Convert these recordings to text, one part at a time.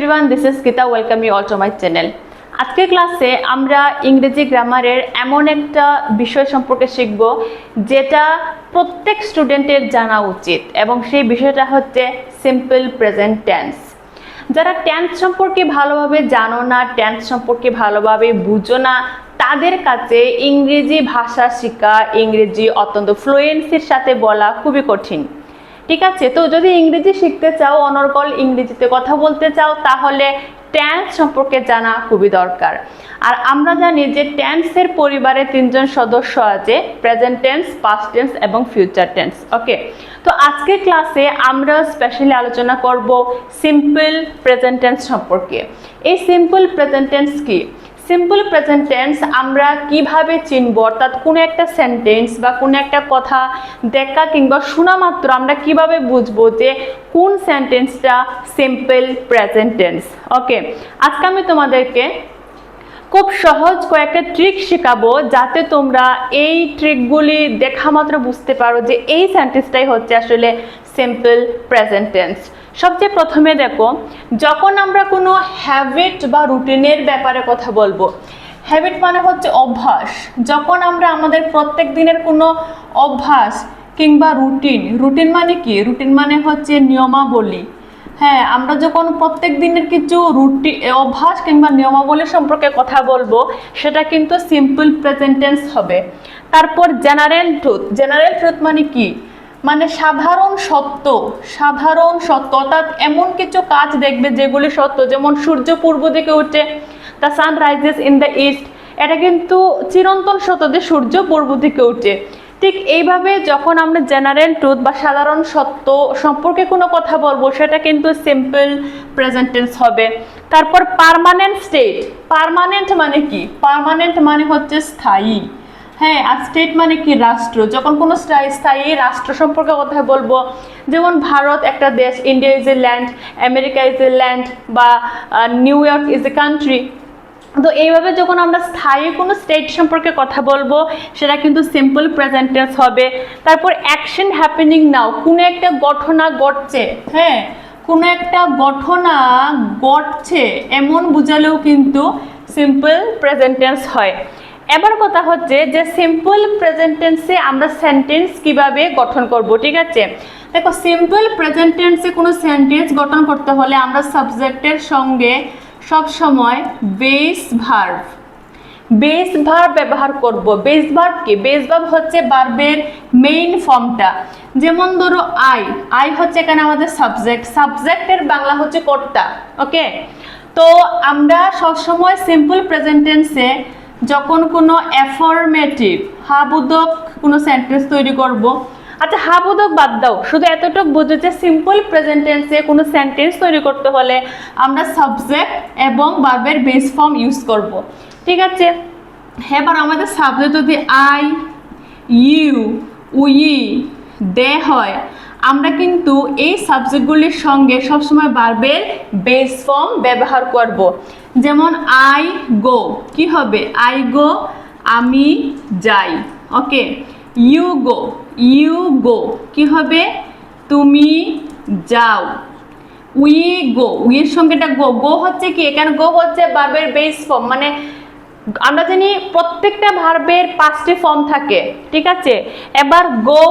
everyone, this is Kita. Welcome you all to my channel. আজকের ক্লাসে আমরা ইংরেজি গ্রামারের এমন একটা বিষয় সম্পর্কে শিখব যেটা প্রত্যেক স্টুডেন্টের জানা উচিত এবং সেই বিষয়টা হচ্ছে সিম্পল প্রেজেন্ট টেন্স। যারা টেন্স সম্পর্কে ভালোভাবে জানো না, টেন্স সম্পর্কে ভালোভাবে বুঝো না, তাদের কাছে ইংরেজি ভাষা শেখা, ইংরেজি অত্যন্ত ফ্লুয়েন্সির সাথে বলা খুবই কঠিন। ঠিক আছে, তো যদি ইংরেজি শিখতে চাও, অনর্গল ইংরেজিতে কথা বলতে চাও, তাহলে টেন্স সম্পর্কে জানা খুবই দরকার। আর আমরা জানি যে টেন্সের পরিবারে তিনজন সদস্য আছে, প্রেজেন্ট টেন্স, পাস্ট টেন্স এবং ফিউচার টেন্স। ওকে, তো আজকের ক্লাসে আমরা স্পেশালি আলোচনা করব সিম্পল প্রেজেন্ট টেন্স সম্পর্কে। এই সিম্পল প্রেজেন্ট টেন্স কি? সিম্পল প্রেজেন্ট টেন্স আমরা কিভাবে চিনব, অর্থাৎ কোনো একটা সেন্টেন্স বা কোনো একটা কথা দেখা কিংবা শোনা মাত্র আমরা কিভাবে বুঝবো যে কোন সেন্টেন্সটা সিম্পল প্রেজেন্ট টেন্স। ওকে, আজকে আমি তোমাদেরকে খুব সহজ কয়েকটা ট্রিক শেখাবো যাতে তোমরা এই ট্রিকগুলি দেখা মাত্র বুঝতে পারো যে এই সেন্টেন্সটাই হচ্ছে আসলে সিম্পল প্রেজেন্ট টেন্স। সবচেয়ে প্রথমে দেখো, যখন আমরা কোনো হ্যাবিট বা রুটিনের ব্যাপারে কথা বলবো, হ্যাবিট মানে হচ্ছে অভ্যাস। যখন আমরা আমাদের প্রত্যেক দিনের কোনো অভ্যাস কিংবা রুটিন মানে কি? রুটিন মানে হচ্ছে নিয়মাবলী। হ্যাঁ, আমরা যখন প্রত্যেক দিনের কিছু অভ্যাস কিংবা নিয়মাবলী সম্পর্কে কথা বলবো, সেটা কিন্তু সিম্পল প্রেজেন্ট টেন্স হবে। তারপর জেনারেল ট্রুথ মানে কি? মানে সাধারণ সত্য, অর্থাৎ এমন কিছু কাজ দেখবে যেগুলি সত্য, যেমন সূর্য পূর্ব দিকে উঠে, the sun rises in the east, এটা কিন্তু চিরন্তন সত্য যে সূর্য পূর্ব দিকে উঠে। ঠিক এইভাবে যখন আমরা জেনারেল ট্রুথ বা সাধারণ সত্য সম্পর্কে কোনো কথা বলবো, সেটা কিন্তু সিম্পল প্রেজেন্ট টেন্স হবে। তারপর পার্মানেন্ট স্টেট, পার্মানেন্ট মানে কি? পার্মানেন্ট মানে হচ্ছে স্থায়ী। হ্যাঁ, আর স্টেট মানে কি? রাষ্ট্র। যখন কোনো স্থায়ী রাষ্ট্র সম্পর্কে কথা বলবো, যেমন ভারত একটা দেশ, India is a land, America is a land, বা New York is a country. তো এইভাবে যখন আমরা স্থায়ী কোনো স্টেট সম্পর্কে কথা বলবো, সেটা কিন্তু সিম্পল প্রেজেন্ট টেন্স হবে। তারপর অ্যাকশন হ্যাপেনিং নাও, কোনো একটা ঘটনা ঘটছে, হ্যাঁ, কোনো একটা ঘটনা ঘটছে এমন বোঝালেও কিন্তু সিম্পল প্রেজেন্ট টেন্স হয়। এবার কথা হচ্ছে যে সিম্পল প্রেজেন্ট টেন্সে আমরা সেন্টেন্স কিভাবে গঠন করব। ঠিক আছে, দেখো, সিম্পল প্রেজেন্ট টেন্সে কোনো সেন্টেন্স গঠন করতে হলে আমরা সাবজেক্টের সঙ্গে সব সময় বেস ভার্ব ব্যবহার করব। বেস ভার্ব কি? বেস ভার্ব হচ্ছে ভার্বের মেইন ফর্মটা। যেমন ধরো আই হচ্ছে এখানে আমাদের সাবজেক্টের বাংলা হচ্ছে কর্তা। ওকে, তো আমরা সবসময় সিম্পল প্রেজেন্ট টেন্সে যখন কোনো অ্যাফার্মেটিভ হাবোধক কোনো সেন্টেন্স তৈরি করব, আচ্ছা হাবোধক বাদ দাও, শুধু এতটুকু বুঝো যে সিম্পল প্রেজেন্ট টেন্সে কোনো সেন্টেন্স তৈরি করতে হলে আমরা সাবজেক্ট এবং ভার্বের বেস ফর্ম ইউজ করব। ঠিক আছে, এবার আমাদের সাবজেক্ট যদি আই, ইউ, উই, দে হয়, আমরা কিন্তু এই সাবজেক্টগুলির সঙ্গে সবসময় ভার্বের বেস ফর্ম ব্যবহার করব। যেমন আই গো, কি হবে? আই গো, আমি যাই। ওকে, ইউ গো, কি হবে? তুমি যাও। উই গো, উইয়ের সঙ্গে এটা গো হচ্ছে কি? এখানে গো হচ্ছে ভার্বের বেস ফর্ম। মানে আমরা জানি প্রত্যেকটা ভার্বের 5টি ফর্ম থাকে। ঠিক আছে, এবার গো,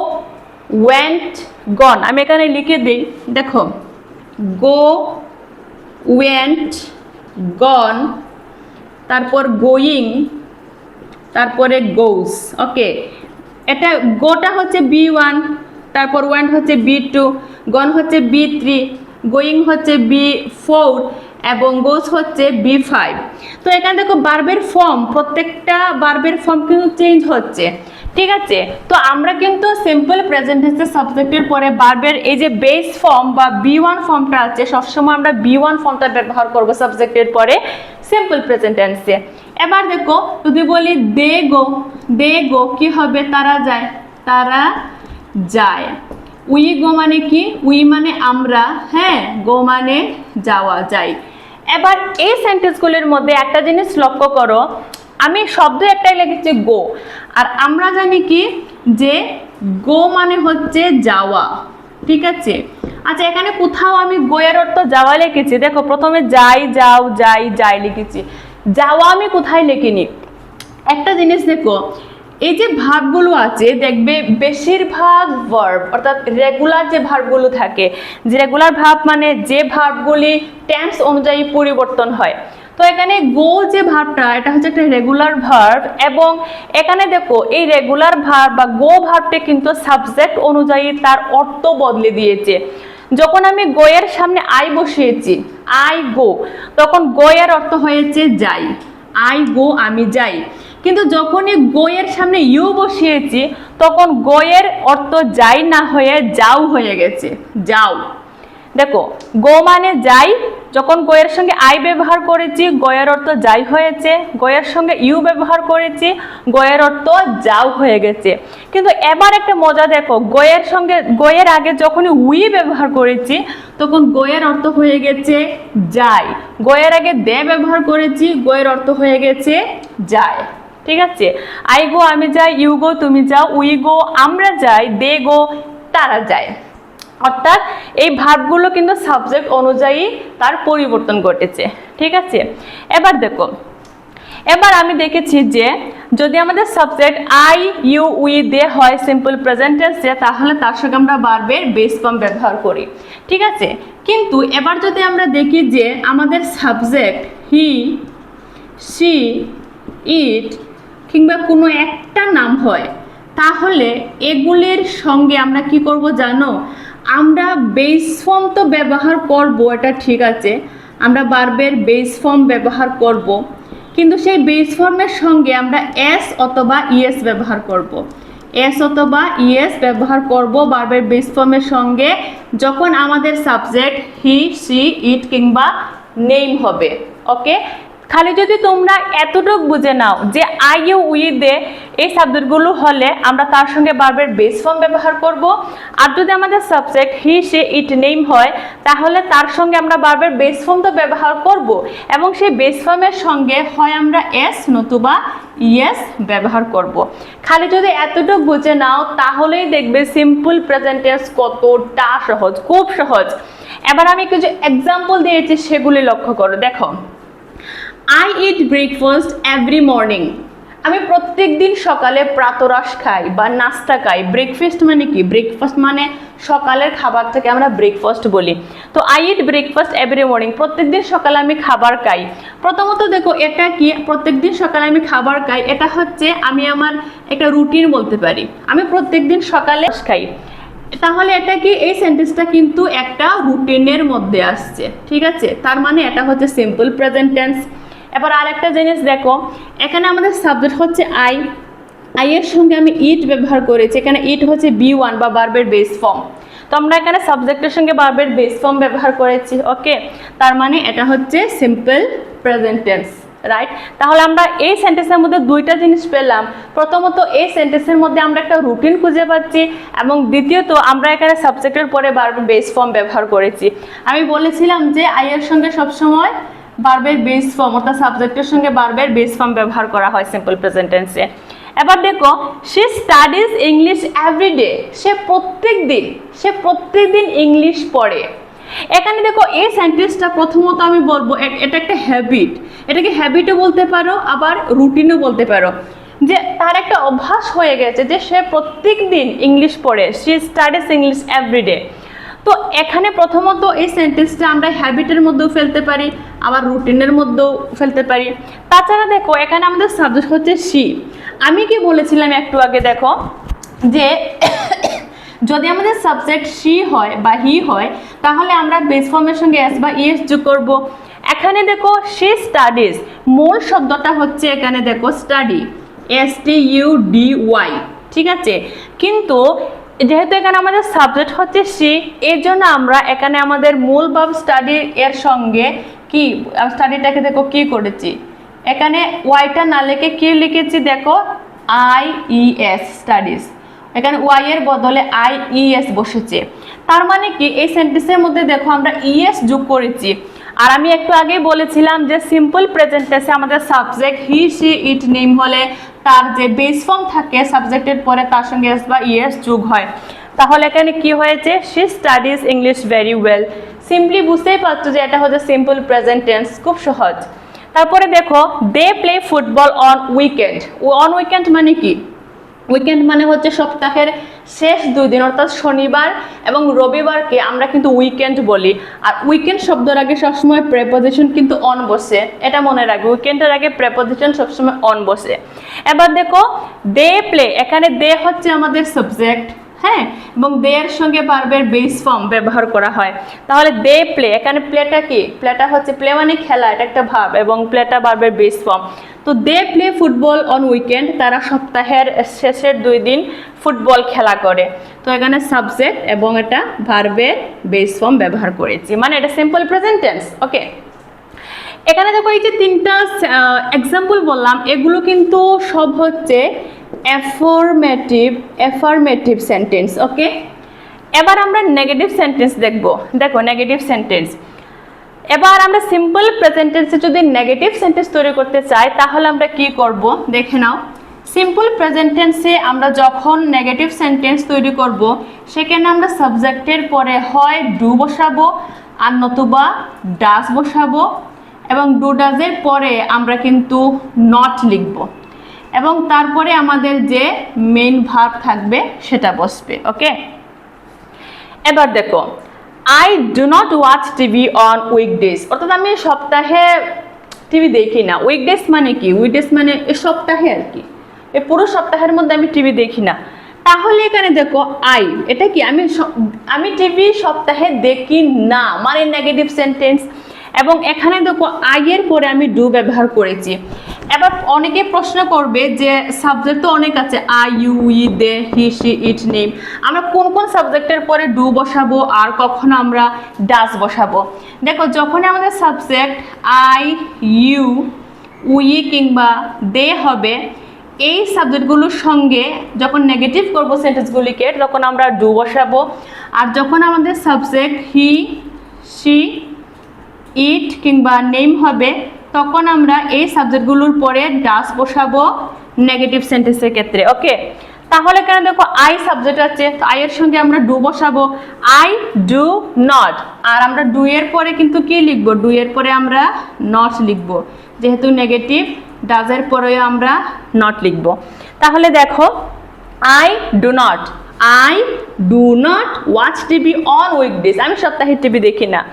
ওয়েন্ট, গন, আমি এখানে লিখে দিই, দেখো, গো, ওয়েন্ট, গন, তারপর গোয়িং, তারপরে গোস। ওকে, এটা গোটা হচ্ছে B1, তারপর ওয়েন্ট হচ্ছে B2, গন হচ্ছে B3, গোয়িং হচ্ছে B4 এবং গোস হচ্ছে B5। তো এখানে দেখো ভার্বের ফর্ম, প্রত্যেকটা ভার্বের ফর্ম কিন্তু চেঞ্জ হচ্ছে। ঠিক আছে, তো আমরা কিন্তু সিম্পল প্রেজেন্ট টেন্সের সাবজেক্টের পরে ভার্বের এই যে বেস ফর্ম বা B1 ফর্মটা আছে, সবসময় আমরা B1 ফর্মটা ব্যবহার করব সাবজেক্টের পরে সিম্পল প্রেজেন্ট টেন্সে। এবার দেখো, যদি বলি দে গো, কি হবে? তারা যায়। উই গো মানে কি? উই মানে আমরা, হ্যাঁ, গো মানে যাওয়া, যায়। এবার এই সেন্টেন্সগুলির মধ্যে একটা জিনিস লক্ষ্য করো, আমি শব্দ একটাই লিখেছি গো, আর আমরা জানি কি যে গো মানে হচ্ছে যাওয়া। ঠিক আছে। আচ্ছা, এখানে কোথাও আমি গো এর অর্থ যাওয়া লিখেছি, দেখো প্রথমে যাই, যাও, যাই, যাই লিখেছি, যাওয়া আমি কোথায় লিখিনি। একটা জিনিস দেখো, এই যে ভার্বগুলো আছে দেখবে বেশিরভাগ ভার্ব অর্থাৎ রেগুলার যে ভার্বগুলো থাকে, যে রেগুলার ভার্ব মানে যে ভার্বগুলি টেন্স অনুযায়ী পরিবর্তন হয়। তো এখানে গো যে ভার্বটা এটা হচ্ছে একটা রেগুলার ভার্ব, এবং এখানে দেখো এই রেগুলার ভার্ব বা গো ভার্বটা কিন্তু সাবজেক্ট অনুযায়ী তার অর্থ বদলে দিয়েছে। যখন আমি গো এর সামনে আই বসিয়েছি, আই গো, তখন গো এর অর্থ হয়েছে যাই, আই গো আমি যাই। কিন্তু যখনই গো এর সামনে ইউ বসিয়েছি, তখন গো এর অর্থ যাই না হয়ে যাও হয়ে গেছে, যাও। দেখো গো মানে যাই, যখন গো এর সঙ্গে আই ব্যবহার করেছি গো এর অর্থ যাই হয়েছে, গো এর সঙ্গে ইউ ব্যবহার করেছি গো এর অর্থ যাও হয়ে গেছে। কিন্তু এবার একটা মজা দেখো, গো এর সঙ্গে গো এর আগে যখনই উই ব্যবহার করেছি তখন গো এর অর্থ হয়ে গেছে যাই, গো এর আগে দে ব্যবহার করেছি গো এর অর্থ হয়ে গেছে যায়। ঠিক আছে, আই গো আমি যাই, ইউ গো তুমি যাও, উই গো আমরা যাই, দে গো তারা যায়। অর্থাৎ এই ভার্বগুলো কিন্তু সাবজেক্ট অনুযায়ী তার পরিবর্তন ঘটেছে। ঠিক আছে, এবার দেখো, এবার আমি দেখেছি যে যদি আমাদের subject I you we they হয় সিম্পল প্রেজেন্ট টেন্সে, তাহলে তার সঙ্গে আমরা ভার্বের বেস ফর্ম ব্যবহার করি। ঠিক আছে, কিন্তু এবার যদি আমরা দেখি যে আমাদের সাবজেক্ট হি, সি, ইট কিংবা কোনো একটা নাম হয়, তাহলে এগুলির সঙ্গে আমরা কি করব জানো, আমরা বেস ফর্ম তো ব্যবহার করব, এটা ঠিক আছে, আমরা ভার্বের বেস ফর্ম ব্যবহার করব, কিন্তু সেই বেস ফর্মের সঙ্গে আমরা এস অথবা ইএস ব্যবহার করব। এস অথবা ইএস ব্যবহার করব ভার্বের বেস ফর্মের সঙ্গে যখন আমাদের সাবজেক্ট হি, সি, ইট কিংবা নেম হবে। ওকে, খালি যদি তোমরা এতটুকু বুঝে নাও যে আই ইউ উই দে এই সাবজেক্টগুলো হলে আমরা তার সঙ্গে ভার্বের বেস ফর্ম ব্যবহার করব, আর যদি আমাদের সাবজেক্ট হি, সে, ইট, নেম হয় তাহলে তার সঙ্গে আমরা ভার্বের বেস ফর্ম তো ব্যবহার করব, এবং সেই বেস ফর্মের সঙ্গে হয় আমরা এস নতুবা ইএস ব্যবহার করব। খালি যদি এতটুকু বুঝে নাও তাহলেই দেখবে সিম্পল প্রেজেন্ট টেন্স কতটা সহজ, খুব সহজ। এবার আমি কিছু এক্সাম্পল দিয়েছি, সেগুলি লক্ষ্য করো। দেখো, I eat breakfast every morning. আমি প্রত্যেক দিন সকালে প্রাতরাশ খাই বা নাস্তা খাই। ব্রেকফাস্ট মানে কি? ব্রেকফাস্ট মানে সকালের খাবারটাকে আমরা ব্রেকফাস্ট বলি। তো I eat breakfast every morning, প্রত্যেক দিন সকালে আমি খাবার খাই। প্রথমত দেখো এটা কি, প্রত্যেক দিন সকালে আমি খাবার খাই, এটা হচ্ছে আমি আমার একটা রুটিন বলতে পারি, আমি প্রত্যেক দিন সকালে খাই। তাহলে এটা কি, এই সেন্টেন্সটা কিন্তু একটা রুটিনের মধ্যে আসছে। ঠিক আছে, তার মানে এটা হচ্ছে সিম্পল প্রেজেন্ট টেন্স। এবার আরেকটা জিনিস দেখো, এখানে আমাদের সাবজেক্ট হচ্ছে আই, আই এর সঙ্গে আমি ইট ব্যবহার করেছি, এখানে ইট হচ্ছে বি1 বা ভার্বের বেস ফর্ম। তো আমরা এখানে সাবজেক্টের সঙ্গে ভার্বের বেস ফর্ম ব্যবহার করেছি। ওকে, তার মানে এটা হচ্ছে সিম্পল প্রেজেন্ট টেন্স, রাইট? তাহলে আমরা এই সেন্টেন্সের মধ্যে দুইটা জিনিস পেলাম। প্রথমত এই সেন্টেন্সের মধ্যে আমরা একটা রুটিন খুঁজে পাচ্ছি, এবং দ্বিতীয়ত আমরা এখানে সাবজেক্টের পরে ভার্বের বেস ফর্ম ব্যবহার করেছি। আমি বলেছিলাম যে আই এর সঙ্গে সবসময় ভার্বের বেস ফর্ম অর্থাৎ সাবজেক্টের সঙ্গে ভার্বের বেস ফর্ম ব্যবহার করা হয় সিম্পল প্রেজেন্ট টেন্সে। এবার দেখো, শি স্টাডিজ ইংলিশ এভরিডে, সে প্রত্যেক দিন ইংলিশ পড়ে। এখানে দেখো এই সেন্টেন্সটা প্রথমত আমি বলবো এটা একটা হ্যাবিট, এটাকে হ্যাবিটও বলতে পারো আবার রুটিনও বলতে পারো, যে তার একটা অভ্যাস হয়ে গেছে যে সে প্রত্যেক দিন ইংলিশ পড়ে। She studies English everyday. তো এখানে প্রথমত এই সেন্টেন্সটা আমরা হ্যাবিটের মধ্যেও ফেলতে পারি, আবার রুটিনের মধ্যেও ফেলতে পারি। তাছাড়া দেখো এখানে আমাদের সাবজেক্ট হচ্ছে শি। আমি কি বলেছিলাম একটু আগে, দেখো যে যদি আমাদের সাবজেক্ট শি হয় বা হি হয় তাহলে আমরা বেস ফর্মের সঙ্গে এস বা ইএস যোগ করব। এখানে দেখো শি স্টাডিজ, মূল শব্দটা হচ্ছে এখানে দেখো স্টাডি, STUDY, ঠিক আছে। কিন্তু যেহেতু এখানে আমাদের সাবজেক্ট হচ্ছে সি, এর জন্য আমরা এখানে আমাদের মূল ভার্ব স্টাডি এর সঙ্গে কি স্টাডিটাকে দেখো কি করেছি, এখানে ওয়াইটা না লিখে কি লিখেছি দেখো IES স্টাডিজ, এখানে ওয়াই এর বদলে IES বসেছে। তার মানে কি এই সেন্টেন্সের মধ্যে দেখো আমরা ইএস যোগ করেছি। আর আমি একটু আগেই বলেছিলাম যে সিম্পল প্রেজেন্ট টেন্সে আমাদের subject he, she, it, name হলে তার যে বেস ফর্ম থাকে সাবজেক্টের পরে তার সঙ্গে এস বা ইএস যোগ হয়। তাহলে এখানে কি হয়েছে, she studies English very well. Simply বুঝতেই পারছো যে এটা হচ্ছে সিম্পল প্রেজেন্ট টেন্স, খুব সহজ। তারপরে দেখো they play football on weekend. On weekend মানে কি, উইকেন্ড মানে হচ্ছে সপ্তাহের শেষ 2 দিন, অর্থাৎ শনিবার এবং রবিবারকে আমরা কিন্তু উইকেন্ড বলি। আর উইকেন্ড শব্দের আগে সবসময় প্রেপোজিশন কিন্তু অন বসে, এটা মনে রাখবে, উইকেন্ডের আগে প্রেপোজিশন সবসময় অন বসে। এবার দেখো দে প্লে, এখানে দে হচ্ছে আমাদের সাবজেক্ট, হ্যাঁ, এবং দে এর সঙ্গে ভার্বের বেস ফর্ম ব্যবহার করা হয়। তাহলে দে প্লে, এখানে প্লেটা কি, প্লেটা হচ্ছে প্লে মানে খেলা, এটা একটা ভার্ব, এবং প্লেটা ভার্বের বেস ফর্ম। তো they play football on weekend, তারা সপ্তাহের শেষের 2 দিন ফুটবল খেলা করে। তো এখানে সাবজেক্ট এবং এটা ভার্বের বেস ফর্ম ব্যবহার করেছি, মানে এটা সিম্পল প্রেজেন্ট টেন্স। ওকে, এখানে দেখো এই যে 3টা এক্সাম্পল বললাম, এগুলো কিন্তু সব হচ্ছে অ্যাফার্মেটিভ সেন্টেন্স। ওকে, এবার আমরা নেগেটিভ সেন্টেন্স দেখবো। দেখো নেগেটিভ সেন্টেন্স, এবার আমরা সিম্পল প্রেজেন্ট টেন্সে যদি নেগেটিভ সেন্টেন্স তৈরি করতে চাই তাহলে আমরা কি করব দেখে নাও। সিম্পল প্রেজেন্ট টেন্সে আমরা যখন নেগেটিভ সেন্টেন্স তৈরি করব সেখানে আমরা সাবজেক্টের পরে হয় ডু বসাবো আর নতুবা ডাজ বসাবো, এবং ডু ডাজের পরে আমরা কিন্তু নট লিখব, এবং তারপরে আমাদের যে মেইন ভার্ব থাকবে সেটা বসবে। ওকে, এবার দেখো I do not watch TV on weekdays, অর্থাৎ আমি সপ্তাহে টিভি দেখি না। উইকডেজ মানে কি, উইকডেজ মানে এই সপ্তাহে আর কি, এই পুরো সপ্তাহের মধ্যে আমি টিভি দেখি না। তাহলে এখানে দেখো আই, এটা কি, আমি টিভি সপ্তাহে দেখি না মানে নেগেটিভ সেন্টেন্স, এবং এখানে দেখো আই এর পরে আমি ডু ব্যবহার করেছি। এবার অনেকে প্রশ্ন করবে যে সাবজেক্ট তো অনেক আছে, I, you, we, they, he, she, it, name, আমরা কোন কোন সাবজেক্টের পরে ডু বসাবো আর কখন আমরা ডাজ বসাবো। দেখো যখনই আমাদের সাবজেক্ট আই, ইউ, উই কিংবা দে হবে, এই সাবজেক্টগুলোর সঙ্গে যখন নেগেটিভ করবো সেন্টেন্সগুলিকে তখন আমরা ডু বসাবো, আর যখন আমাদের সাবজেক্ট হি, শি, ইট কিংবা নেম হবে তখন আমরা এই সাবজেক্টগুলোর পরে ডাজ বসাবো নেগেটিভ সেন্টেন্সের ক্ষেত্রে। ওকে, তাহলে কেন দেখো আই সাবজেক্ট আছে, তো আই এর সঙ্গে আমরা ডু বসাবো, আই ডু নট, আর আমরা ডু এর পরে কিন্তু কি লিখবো, ডু এর পরে আমরা নট লিখবো, যেহেতু নেগেটিভ ডাজের পরেও আমরা নট লিখবো। তাহলে দেখো I do not watch TV on weekdays, আমি সপ্তাহে টিভি দেখি না।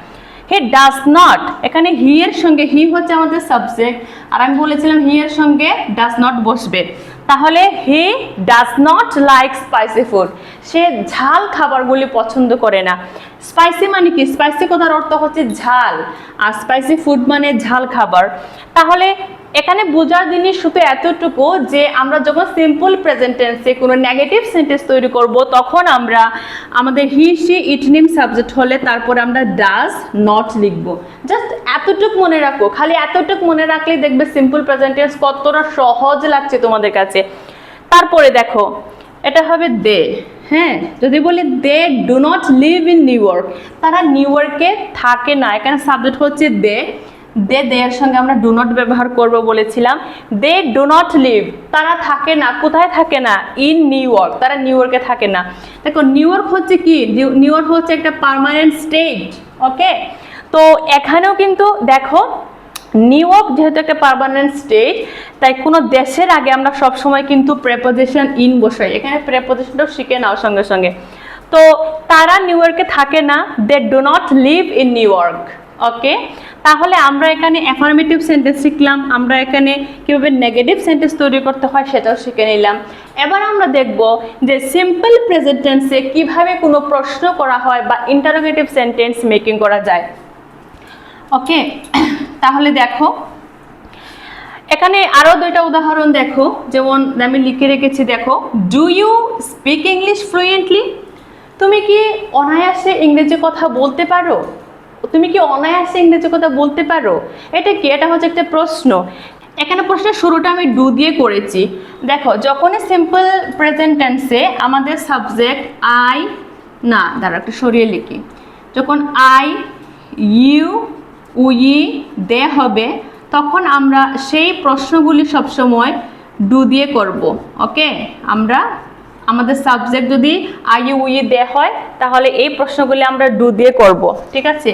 হি ডাজ নট, এখানে হি এর সঙ্গে, হি হচ্ছে আমাদের সাবজেক্ট, আর আমি বলেছিলাম হি এর সঙ্গে ডাজ নট বসবে। তাহলে he does not like spicy food, সে ঝাল খাবারগুলি পছন্দ করে না। স্পাইসি মানে কি, স্পাইসি কথার অর্থ হচ্ছে ঝাল, আর স্পাইসি ফুড মানে ঝাল খাবার। তাহলে এখানে বোঝার জিনিস শুধু এতটুকু যে আমরা যখন সিম্পল প্রেজেন্ট টেন্সে কোনো নেগেটিভ সেন্টেন্স তৈরি করব তখন আমরা আমাদের হি, শি, ইট, নেম সাবজেক্ট হলে তারপরে আমরা ডাজ নট লিখব। জাস্ট এতটুকু মনে রাখো, খালি এতটুকু মনে রাখলেই দেখবে সিম্পল প্রেজেন্ট টেন্স কতটা সহজ লাগছে তোমাদের কাছে। তারপরে দেখো এটা হবে দে, হ্যাঁ, যদি বলি they do not live in New York, তারা নিউ ইয়র্কে থাকে না, এখানে সাবজেক্ট হচ্ছে দে, দে এর সঙ্গে আমরা ডু নট ব্যবহার করব বলেছিলাম। দে ডু নট লিভ, তারা থাকে না, কোথায় থাকে না, ইন নিউ ইয়র্ক, তারা নিউ ইয়র্কে থাকে না। দেখো নিউ ইয়র্ক হচ্ছে কি, নিউ ইয়র্ক হচ্ছে একটা পার্মানেন্ট স্টেট। ওকে, তো এখানেও কিন্তু দেখো নিউ ইয়র্ক যেহেতু একটা পার্মানেন্ট স্টেট, তাই কোনো দেশের আগে আমরা সবসময় কিন্তু প্রেপোজিশন ইন বসাই, এখানে প্রেপোজিশনটাও শিখে নাও সঙ্গে সঙ্গে। তো তারা নিউ ইয়র্কে থাকে না, they do not live in New York. Okay, তাহলে আমরা এখানে অ্যাফার্মেটিভ সেন্টেন্স শিখলাম, আমরা এখানে কীভাবে নেগেটিভ সেন্টেন্স তৈরি করতে হয় সেটাও শিখে নিলাম। এবার আমরা দেখব যে সিম্পল প্রেজেন্ট টেন্সে কীভাবে কোনো প্রশ্ন করা হয় বা ইন্টারোগেটিভ সেন্টেন্স মেকিং করা যায়। ওকে, তাহলে দেখো এখানে আরও 2টা উদাহরণ দেখো, যেমন আমি লিখে রেখেছি, দেখো do you speak English fluently, তুমি কি অনায়াসে ইংরেজি কথা বলতে পারো, তুমি কি অনায়াসে ইংরেজি কথা বলতে পারো, এটা কি, এটা হচ্ছে একটা প্রশ্ন। এখানে প্রশ্নের শুরুটা আমি ডু দিয়ে করেছি। দেখো যখনই সিম্পল প্রেজেন্ট টেন্সে আমাদের সাবজেক্ট আই, না দাঁড়া একটু সরিয়ে লিখি, যখন আই, ইউ, উই, দে হবে তখন আমরা সেই প্রশ্নগুলি সবসময় ডু দিয়ে করব। ওকে, আমরা আমাদের সাবজেক্ট যদি আই ইউ উই দেয়া হয় তাহলে এই প্রশ্নগুলি আমরা ডু দিয়ে করব, ঠিক আছে।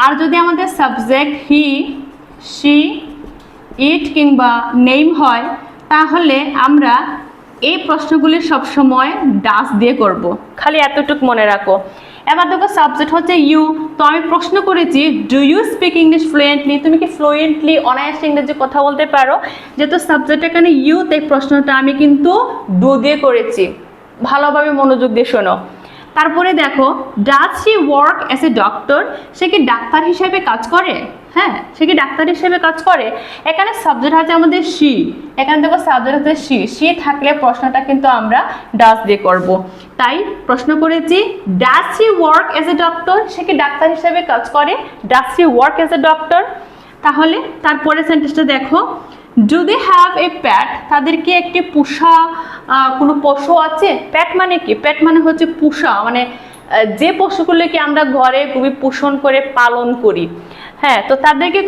আর যদি আমাদের সাবজেক্ট হি, শি, ইট কিংবা নেম হয় তাহলে আমরা এই প্রশ্নগুলি সবসময় ডাস দিয়ে করব, খালি এতটুকু মনে রাখো। এবার দেখো সাবজেক্ট হচ্ছে ইউ, তো আমি প্রশ্ন করেছি do you speak English fluently, তুমি কি ফ্লুয়েন্টলি অনায়াসে ইংরেজি কথা বলতে পারো? যেহেতু সাবজেক্ট এখানে ইউ, তাই প্রশ্নটা আমি কিন্তু ডু দিয়ে করেছি, ভালোভাবে মনোযোগ দিয়ে শোনো। তারপরে দেখো does she work as a doctor, সে কি ডাক্তার হিসেবে কাজ করে? হ্যাঁ, সে কি ডাক্তার হিসেবে কাজ করে? এখানে সাবজেক্ট আছে আমাদের শি, এখানে দেখো সাবজেক্ট আছে শি, শি থাকলে প্রশ্নটা কিন্তু আমরা ডাজ দিয়ে করব। তাই প্রশ্ন করেছি does she work as a doctor, সে কি ডাক্তার হিসেবে কাজ করে? Does she work as a doctor. তাহলে তারপরে সেন্টেন্সটা দেখো ডু দে হ্যাভ এ প্যাট, তাদের কি একটি পোষা কোনো পশু আছে? প্যাট মানে কি? প্যাট মানে হচ্ছে পোষা, মানে যে পশুগুলোকে আমরা ঘরে খুবই পোষণ করে পালন করি। হ্যাঁ, তো তাদেরকে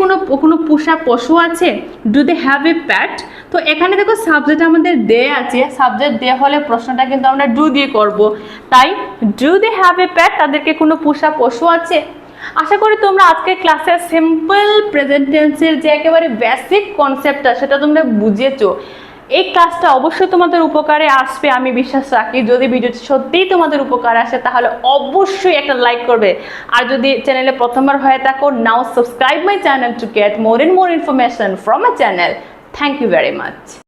কোনো পোষা পশু আছে? ডু দে হ্যাভ এ প্যাট। তো এখানে দেখো সাবজেক্ট আমাদের দে আছে, সাবজেক্ট দে হলে প্রশ্নটা কিন্তু আমরা ডু দিয়ে করব। তাই ডু দে হ্যাভ এ প্যাট, তাদেরকে কোনো পোষা পশু আছে? আশা করি তোমরা আজকের ক্লাসে সিম্পল প্রেজেন্ট টেন্সের যে একেবারে বেসিক কনসেপ্টটা সেটা তোমরা বুঝেছো। এই ক্লাসটা অবশ্যই তোমাদের উপকারে আসবে আমি বিশ্বাস রাখি। যদি ভিডিওটি সত্যিই তোমাদের উপকার আসে তাহলে অবশ্যই একটা লাইক করবে। আর যদি চ্যানেলে প্রথমবার হয়ে থাকো, now subscribe my channel to get more and more information from my channel. Thank you very much.